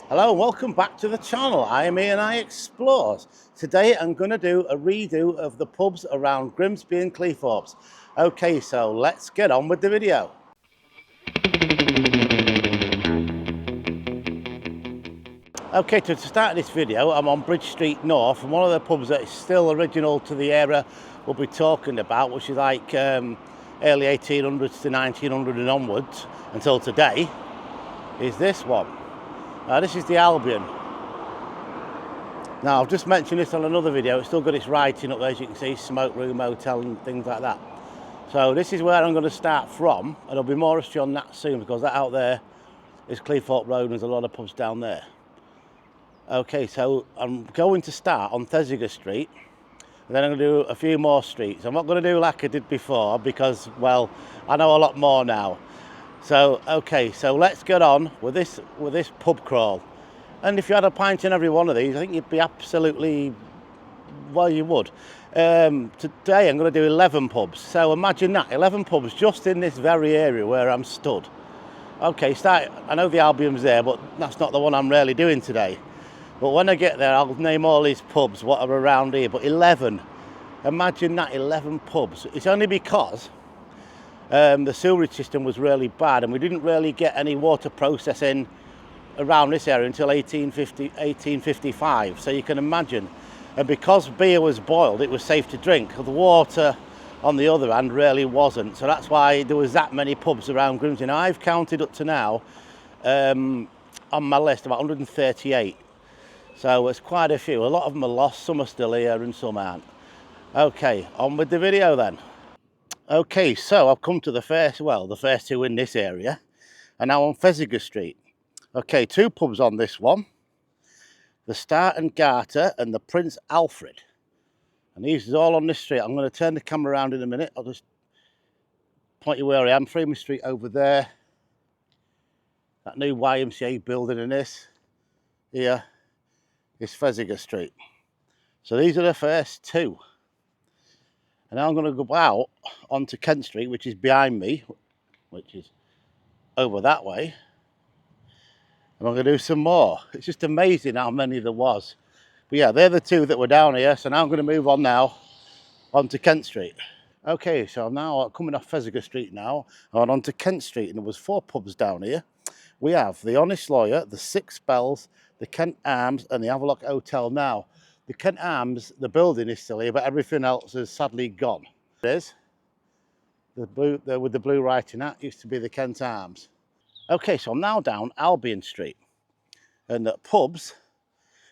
Hello and welcome back to the channel. I am Ian I Explores. Today I'm going to do a redo of the pubs around Grimsby and Cleethorpes. Okay, so let's get on with the video. Okay, to start this video, I'm on Bridge Street North, and one of the pubs that is still original to the area we'll be talking about, which is like early 1800s to 1900 and onwards until today, is this one. This is the Albion. Now, I've just mentioned this on another video. It's still got its writing up there, as you can see, smoke room, hotel and things like that. So this is where I'm going to start from, and there'll be more history on that soon, because that out there is Cleethorpes Road and there's a lot of pubs down there. Okay, so I'm going to start on Thesiger Street, and then I'm going to do a few more streets. I'm not going to do like I did before, because, well, I know a lot more now. So, okay, so let's get on with this pub crawl. And if you had a pint in every one of these, I think you'd be absolutely, well, you would. Today I'm going to do 11 pubs. So imagine that, 11 pubs just in this very area where I'm stood. Okay, I know the Albion's there, but that's not the one I'm really doing today. But when I get there, I'll name all these pubs, what are around here. But 11, imagine that, 11 pubs. It's only because the sewerage system was really bad and we didn't really get any water processing around this area until 1855, so you can imagine. And because beer was boiled, it was safe to drink. The water, on the other hand, really wasn't. So that's why there was that many pubs around Grimsby. Now, I've counted up to now, on my list, about 138. So it's quite a few. A lot of them are lost, some are still here and some aren't. Okay, on with the video then. Okay, so I've come to the first two in this area, and now on Thesiger Street. Okay, two pubs on this one. The Start and Garter and the Prince Alfred. And these is all on this street. I'm going to turn the camera around in a minute. I'll just point you where I am. Freeman Street over there. That new YMCA building in this. Here is Thesiger Street. So these are the first two. And now I'm going to go out onto Kent Street, which is behind me, which is over that way. And I'm going to do some more. It's just amazing how many there was. But yeah, they're the two that were down here. So now I'm going to move on now onto Kent Street. Okay, so I'm now coming off Thesiger Street now, and onto Kent Street, and there was 4 pubs down here. We have the Honest Lawyer, the Six Bells, the Kent Arms, and the Havelock Hotel. Now, the Kent Arms, the building is still here, but everything else is sadly gone. There's the blue, with the blue writing, that used to be the Kent Arms. Okay, so I'm now down Albion Street, and the pubs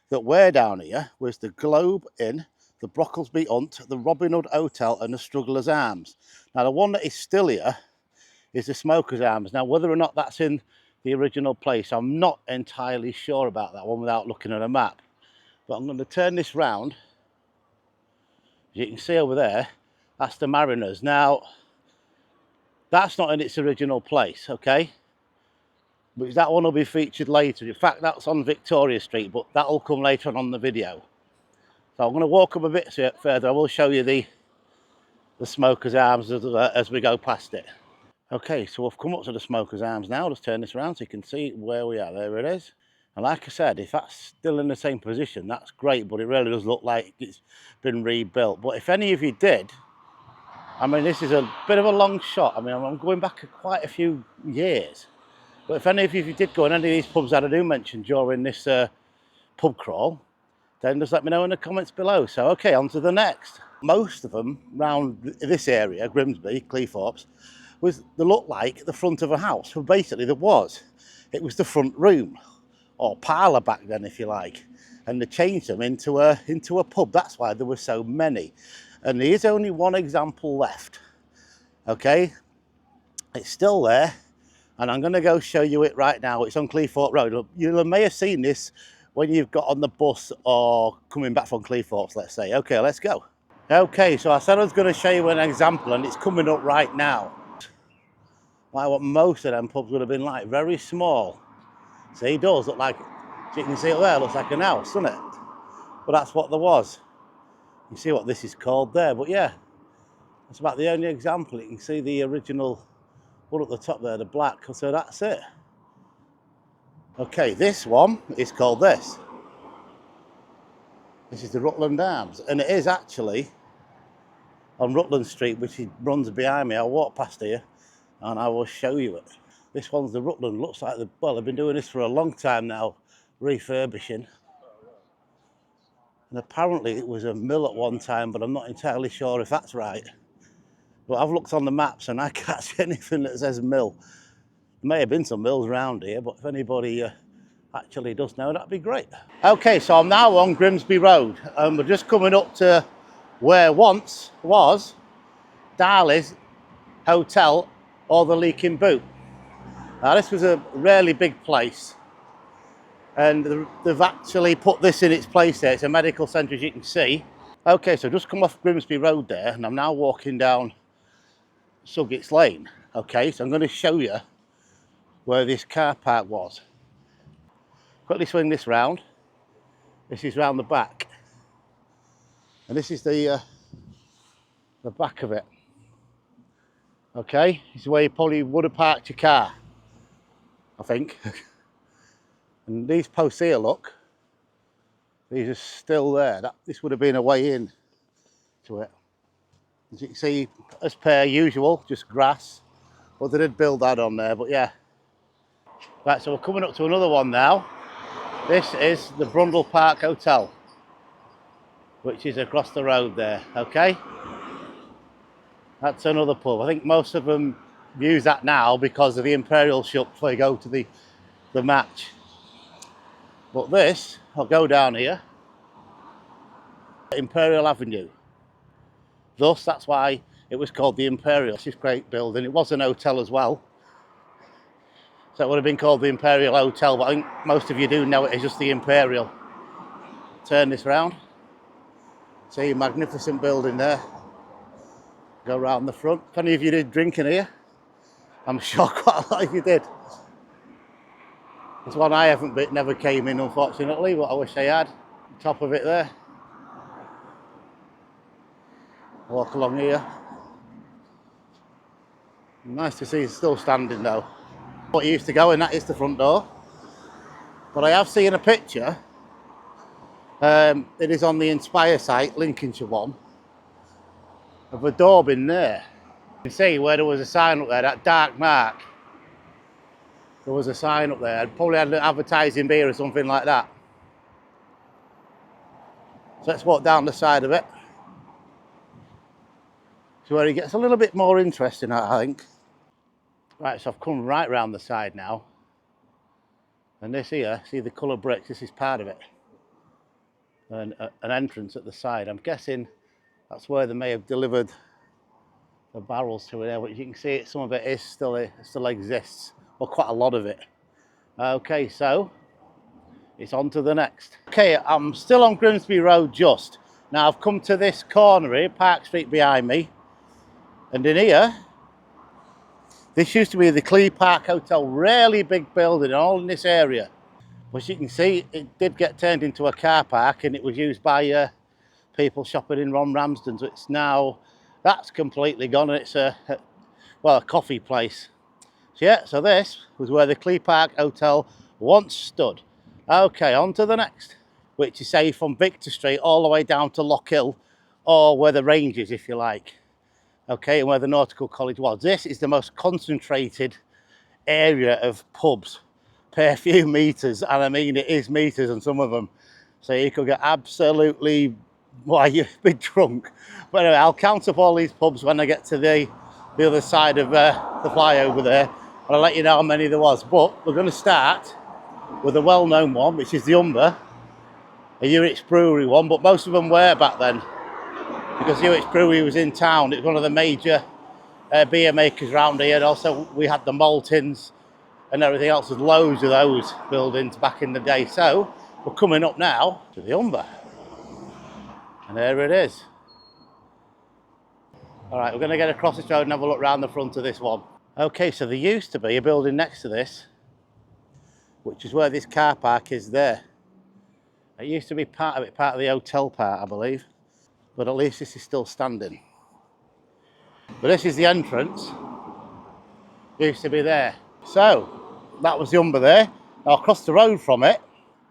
that were down here was the Globe Inn, the Brocklesby Hunt, the Robin Hood Hotel and the Strugglers Arms. Now the one that is still here is the Smokers Arms. Now whether or not that's in the original place, I'm not entirely sure about that one without looking at a map. But I'm going to turn this round. As you can see over there, that's the Mariners. Now that's not in its original place, okay? But that one will be featured later. In fact, that's on Victoria Street, but that'll come later on the video. So I'm going to walk up a bit further. I will show you the Smokers Arms as we go past it. Okay, so we've come up to the Smokers Arms now. Let's turn this around so you can see where we are. There it is. And like I said, if that's still in the same position, that's great, but it really does look like it's been rebuilt. But if any of you did, I mean, this is a bit of a long shot. I mean, I'm going back quite a few years. But if any of you did go in any of these pubs that I do mention during this pub crawl, then just let me know in the comments below. So, okay, on to the next. Most of them around this area, Grimsby, Cleethorpes, they looked like the front of a house. Well, basically, it was the front room, or parlour back then, if you like. And they changed them into a pub. That's why there were so many. And there is only one example left. Okay, it's still there. And I'm going to go show you it right now. It's on Cleethorpes Road. You may have seen this when you've got on the bus or coming back from Cleethorpes, let's say. Okay, let's go. Okay, so I said I was going to show you an example, and it's coming up right now. Like what most of them pubs would have been like, very small. See, it does look like, so you can see it there, looks like an house, doesn't it? But that's what there was. You see what this is called there, but yeah, that's about the only example. You can see the original one at the top there, the black, so that's it. Okay, this one is called this. This is the Rutland Arms, and it is actually on Rutland Street, which runs behind me. I'll walk past here and I will show you it. This one's the Rutland. Looks like they've been doing this for a long time now, refurbishing. And apparently it was a mill at one time, but I'm not entirely sure if that's right. But I've looked on the maps and I can't see anything that says mill. There may have been some mills around here, but if anybody actually does know, that'd be great. Okay, so I'm now on Grimsby Road, and we're just coming up to where once was Darley's Hotel or the Leaking Boot. Now this was a really big place, and they've actually put this in its place there. It's a medical centre, as you can see. Okay, so just come off Grimsby Road there, and I'm now walking down Suggett's Lane. Okay, so I'm going to show you where this car park was. Quickly swing this round. This is round the back, and this is the back of it. Okay, this is where you probably would have parked your car, I think. And these posts here, look, these are still there. This would have been a way in to it. As you can see, as per usual, just grass. Well, they did build that on there, but yeah. Right, so we're coming up to another one now. This is the Brundle Park Hotel, which is across the road there, okay? That's another pub. I think most of them use that now because of the Imperial shop before you go to the match. But this, I'll go down here, Imperial Avenue. Thus, that's why it was called the Imperial. It's this great building. It was an hotel as well. So it would have been called the Imperial Hotel, but I think most of you do know it as just the Imperial. Turn this round. See a magnificent building there. Go round the front. If any of you did drink in here, I'm sure quite a lot of you did. There's one I haven't been, never came in, unfortunately, but I wish I had. Top of it there. Walk along here. Nice to see it's still standing though. What used to go in, that is the front door. But I have seen a picture. It is on the Inspire site, Lincolnshire one, of a door bin there. You can see where there was a sign up there, that dark mark. There was a sign up there. It probably had advertising beer or something like that. So let's walk down the side of it. So where it gets a little bit more interesting, I think. Right, so I've come right round the side now. And this here, see the colour bricks, this is part of it. And an entrance at the side. I'm guessing that's where they may have delivered the barrels to there. But you can see some of it still exists. Well, quite a lot of it. Okay, so it's on to the next. Okay, I'm still on Grimsby Road just. Now I've come to this corner here, Park Street behind me. And in here, this used to be the Clee Park Hotel, really big building all in this area. But as you can see, it did get turned into a car park and it was used by people shopping in Ron Ramsden. So it's now, that's completely gone and it's a coffee place. So yeah, so this was where the Clee Park Hotel once stood. Okay, on to the next, which is say from Victor Street all the way down to Lockhill, or where the range is, if you like. Okay, and where the Nautical College was. This is the most concentrated area of pubs per few metres, and I mean it is metres on some of them. So you could get absolutely, you'd be drunk. But anyway, I'll count up all these pubs when I get to the other side of the flyover there, and I'll let you know how many there was. But we're going to start with a well-known one, which is the Umber, a Uritz Brewery one, but most of them were back then. Because Uritz Brewery was in town. It's one of the major beer makers around here. And also we had the Maltins and everything else. There's loads of those buildings back in the day. So we're coming up now to the Umber. And there it is. All right, we're going to get across this road and have a look around the front of this one. Okay, so there used to be a building next to this, which is where this car park is there. It used to be part of the hotel part, I believe. But at least this is still standing. But this is the entrance. It used to be there. So that was the Umber there. Now across the road from it,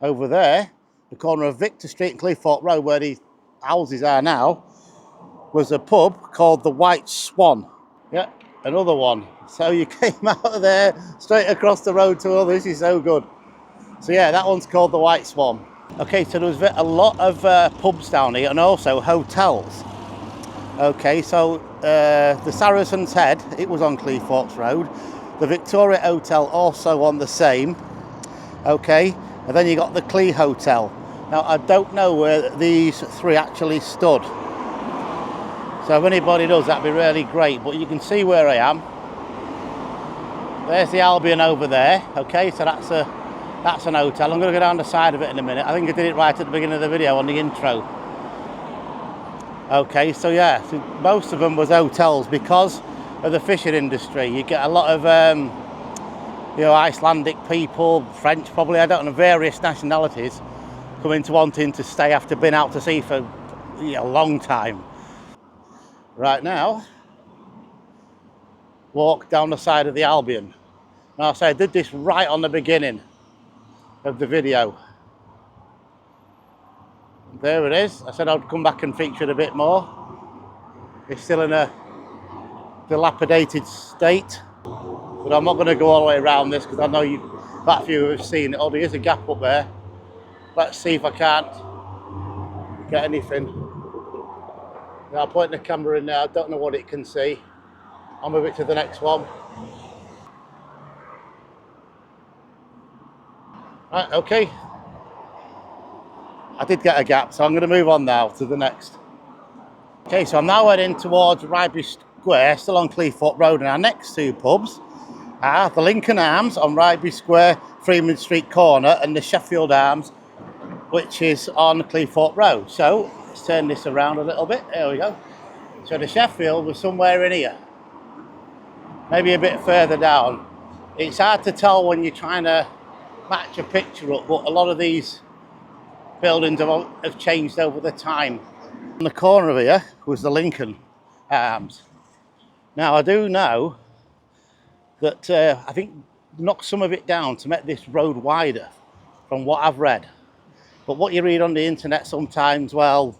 over there, the corner of Victor Street and Cleethorpes Road, where these houses are now, was a pub called the White Swan. Yeah, another one. So you came out of there, straight across the road to all this is so good. So yeah, that one's called the White Swan. Okay, so there was a lot of pubs down here and also hotels. Okay, so the Saracen's Head, it was on Cleethorpes Road. The Victoria Hotel also on the same. Okay, and then you got the Clee Hotel. Now I don't know where these three actually stood. So if anybody does, that'd be really great. But you can see where I am. There's the Albion over there. Okay, so that's an hotel. I'm going to go down the side of it in a minute. I think I did it right at the beginning of the video on the intro. Okay, so yeah, so most of them was hotels because of the fishing industry. You get a lot of Icelandic people, French probably, I don't know, various nationalities coming to wanting to stay after being out to sea for a long time. Right now, walk down the side of the Albion. Now I say I did this right on the beginning of the video. There it is. I said I'd come back and feature it a bit more. It's still in a dilapidated state, but I'm not going to go all the way around this because I know quite a few have seen it. Oh, there is a gap up there. Let's see if I can't get anything. Now I'm pointing the camera in there. I don't know what it can see. I'll move it to the next one. Right, okay. I did get a gap, so I'm going to move on now to the next. Okay, so I'm now heading towards Ryby Square, still on Cleethorpes Road, and our next two pubs are the Lincoln Arms on Ryby Square, Freeman Street corner, and the Sheffield Arms, which is on Cleethorpes Road. So let's turn this around a little bit. There we go. So the Sheffield was somewhere in here, maybe a bit further down. It's hard to tell when you're trying to match a picture up, but a lot of these buildings have changed over the time. On the corner of here was the Lincoln Arms. Now I do know that I think knocked some of it down to make this road wider from what I've read. But what you read on the internet sometimes, well,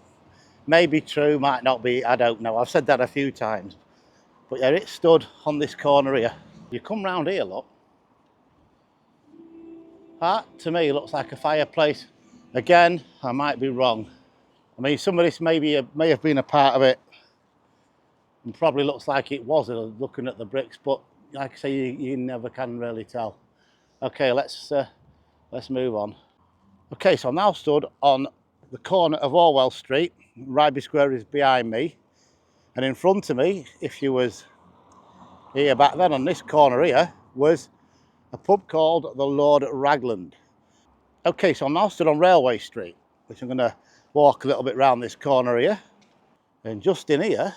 may be true, might not be, I don't know. I've said that a few times. But yeah, it stood on this corner here. You come round here, look. That, to me, looks like a fireplace. Again, I might be wrong. I mean, some of this may have been a part of it. And probably looks like it was looking at the bricks, but like I say, you never can really tell. Okay, let's move on. Okay, so I'm now stood on the corner of Orwell Street. Ryby Square is behind me. And in front of me, if you was here back then on this corner here, was a pub called the Lord Ragland. Okay, so I'm now stood on Railway Street, which I'm going to walk a little bit round this corner here. And just in here,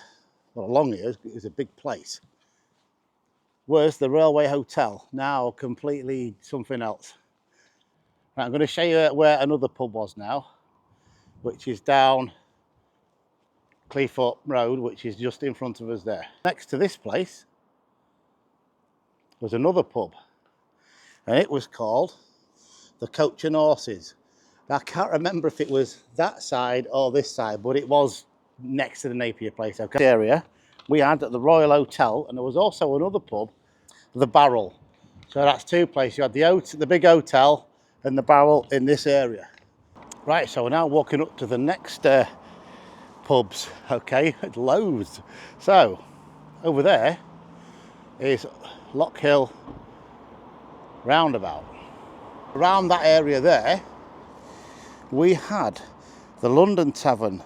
well, along here is a big place, was the Railway Hotel, now completely something else. Right, I'm going to show you where another pub was now, which is down Cleethorpes Road, which is just in front of us there. Next to this place was another pub, and it was called the Coach and Horses. Now, I can't remember if it was that side or this side, but it was next to the Napier place. Okay, area we had at the Royal Hotel, and there was also another pub, the Barrel. So that's two places. You had the big hotel and the Barrel in this area. Right, so we're now walking up to the next pubs. Okay, loads. So over there is Lock Hill Roundabout. Around that area there, we had the London Tavern,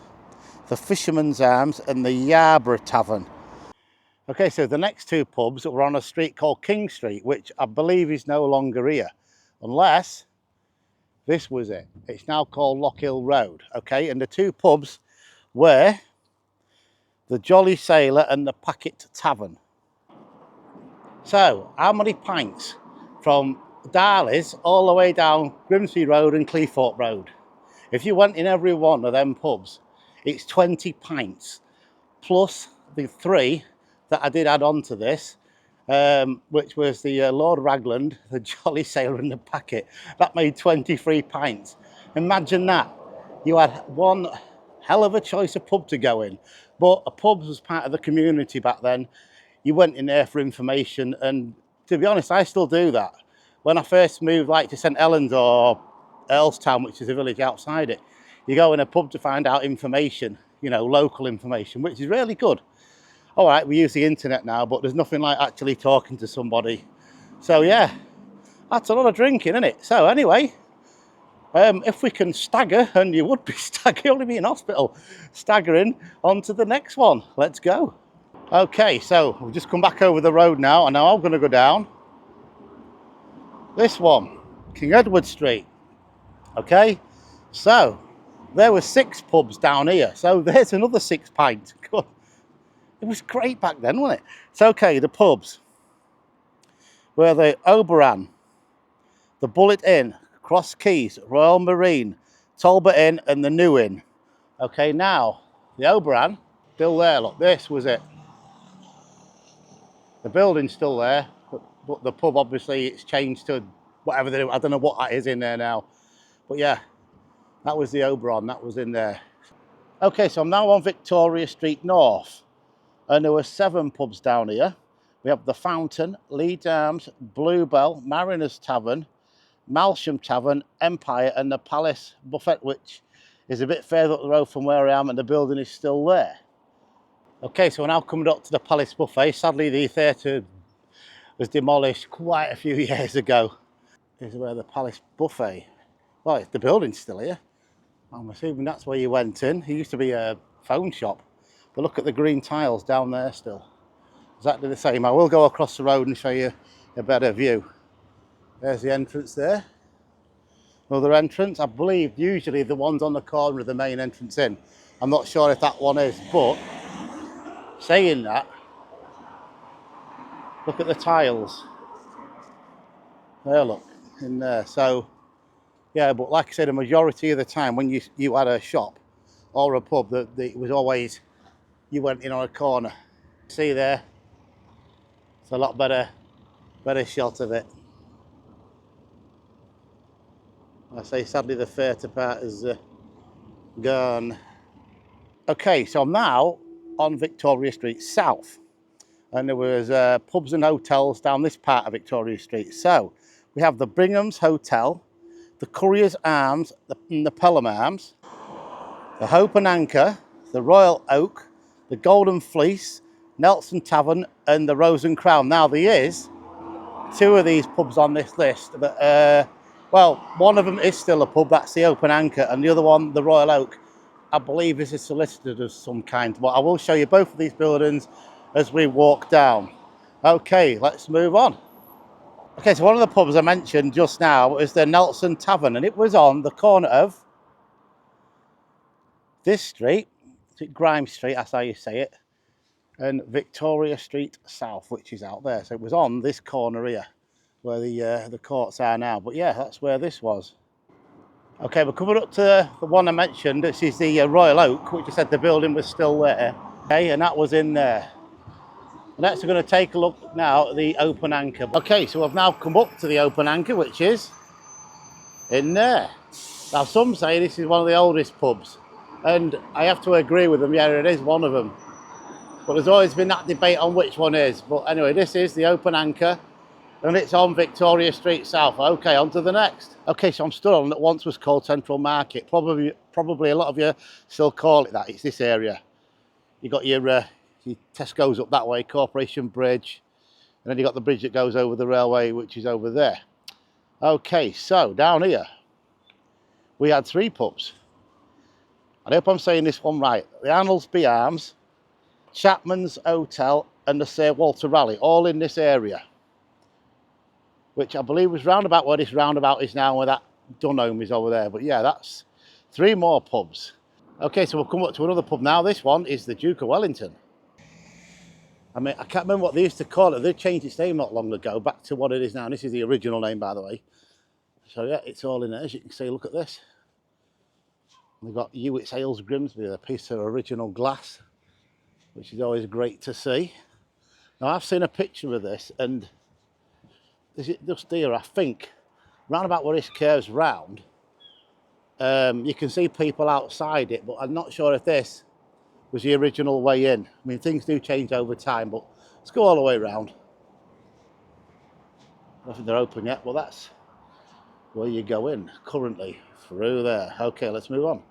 the Fisherman's Arms, and the Yarborough Tavern. Okay, so the next two pubs were on a street called King Street, which I believe is no longer here, unless this was it. It's now called Lock Hill Road. Okay, and the two pubs were the Jolly Sailor and the Packet Tavern. So, how many pints from Darley's all the way down Grimsby Road and Cleethorpes Road? If you went in every one of them pubs, it's 20 pints, plus the 3 that I did add on to this, which was the Lord Ragland, the Jolly Sailor in the Packet. That made 23 pints. Imagine that. You had one hell of a choice of pub to go in, but a pub was part of the community back then. You went in there for information, and to be honest, I still do that. When I first moved like to St Helens or Earlstown, which is a village outside it, you go in a pub to find out information, you know, local information, which is really good. All right, we use the internet now, but there's nothing like actually talking to somebody. So yeah, that's a lot of drinking, isn't it? So anyway, if we can stagger, and you would be staggering, only be in hospital, staggering on to the next one. Let's go. Okay, so we've just come back over the road now, and now I'm going to go down this one, King Edward Street. Okay, so there were 6 pubs down here, so there's another 6 pints. God, it was great back then, wasn't it? It's okay, the pubs were the Oberon, the Bullet Inn, Cross Keys, Royal Marine, Talbot Inn, and the New Inn. Okay, now the Oberon, still there. Look, this was it. The building's still there, but the pub, obviously, it's changed to whatever they do. I don't know what that is in there now. But yeah, that was the Oberon, that was in there. Okay, so I'm now on Victoria Street North, and there were 7 pubs down here. We have the Fountain, Leeds Arms, Bluebell, Mariners Tavern, Malsham Tavern, Empire, and the Palace Buffet, which is a bit further up the road from where I am, and the building is still there. Okay, so we're now coming up to the Palace Buffet. Sadly, the theatre was demolished quite a few years ago. This is where the Palace Buffet, well, the building's still here. I'm assuming that's where you went in. It used to be a phone shop, but look at the green tiles down there still. Exactly the same. I will go across the road and show you a better view. There's the entrance there. Another entrance. I believe usually the one's on the corner of the main entrance in. I'm not sure if that one is, but saying that, look at the tiles. There, look, in there. So, yeah, but like I said, the majority of the time when you had a shop or a pub, it was always, you went in on a corner. See there? It's a lot better shot of it. I say, sadly, the theatre part is gone. Okay, so I'm now on Victoria Street South, and there was pubs and hotels down this part of Victoria Street. So we have the Bingham's Hotel, the Courier's Arms, the Pelham Arms, the Hope and Anchor, the Royal Oak, the Golden Fleece, Nelson Tavern, and the Rose and Crown. Now there is 2 of these pubs on this list, but well, one of them is still a pub, that's the Open Anchor, and the other one, the Royal Oak, I believe is a solicitor of some kind. But I will show you both of these buildings as we walk down. Okay, let's move on. Okay, so one of the pubs I mentioned just now is the Nelson Tavern, and it was on the corner of this street, Grimes Street, that's how you say it, and Victoria Street South, which is out there. So it was on this corner here, where the courts are now. But yeah, that's where this was. Okay, we're coming up to the one I mentioned. This is the Royal Oak, which I said the building was still there. Okay, and that was in there. Next, we're going to take a look now at the Open Anchor. Okay, so we've now come up to the Open Anchor, which is in there. Now, some say this is one of the oldest pubs, and I have to agree with them. Yeah, it is one of them. But there's always been that debate on which one is. But anyway, this is the Open Anchor, and it's on Victoria Street South. Okay, on to the next. Okay, so I'm stood on what once was called Central Market. Probably a lot of you still call it that. It's this area. You got your Tesco's up that way, Corporation Bridge, and then you got the bridge that goes over the railway, which is over there. Okay, so down here we had 3 pubs. I hope I'm saying this one right. The Arnoldsby Arms, Chapman's Hotel, and the Sir Walter Raleigh, all in this area, which I believe was roundabout where this roundabout is now, where that Dunholm is over there. But yeah, that's 3 more pubs. Okay, so we'll come up to another pub now. This one is the Duke of Wellington. I mean, I can't remember what they used to call it. They changed its name not long ago, back to what it is now. And this is the original name, by the way. So yeah, it's all in there. As you can see, look at this. We've got Hewitt's Ales Grimsby, a piece of original glass, which is always great to see. Now I've seen a picture of this, and is it just here, I think, round about where this curves round, you can see people outside it, but I'm not sure if this was the original way in. I mean, things do change over time, but let's go all the way around. I don't think they're open yet, but that's where you go in currently, through there. Okay, let's move on.